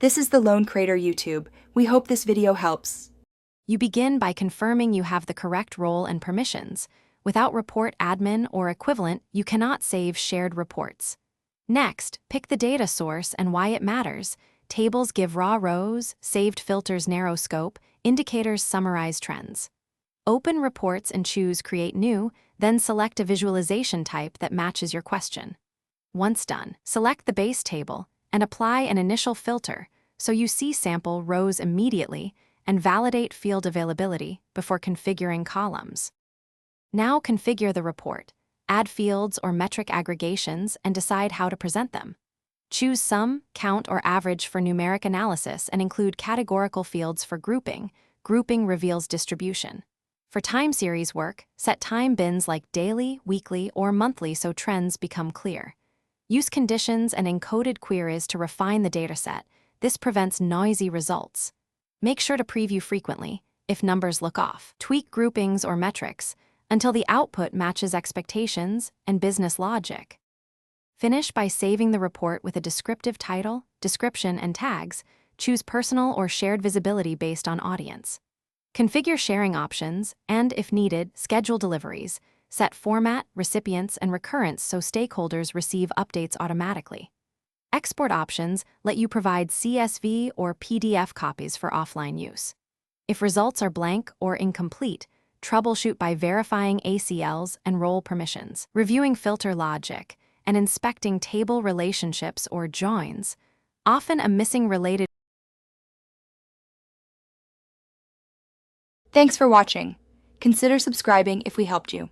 This is the Lone Crater YouTube. We hope this video helps. You begin by confirming you have the correct role and permissions. Without report admin or equivalent, you cannot save shared reports. Next, pick the data source and why it matters. Tables give raw rows, saved filters narrow scope, indicators summarize trends. Open reports and choose Create New, then select a visualization type that matches your question. Once done, select the base table and apply an initial filter so you see sample rows immediately and validate field availability before configuring columns. Now configure the report, add fields or metric aggregations, and decide how to present them. Choose sum, count, or average for numeric analysis and include categorical fields for grouping. Grouping reveals distribution. For time series work, set time bins like daily, weekly, or monthly so trends become clear. Use conditions and encoded queries to refine the dataset. This prevents noisy results. Make sure to preview frequently if numbers look off. Tweak groupings or metrics until the output matches expectations and business logic. Finish by saving the report with a descriptive title, description, and tags. Choose personal or shared visibility based on audience. Configure sharing options and, if needed, schedule deliveries. Set format, recipients, and recurrence so stakeholders receive updates automatically. Export options let you provide CSV or PDF copies for offline use. If results are blank or incomplete, troubleshoot by verifying ACLs and role permissions, reviewing filter logic, and inspecting table relationships or joins. Often a missing related. Thanks for watching. Consider subscribing if we helped you.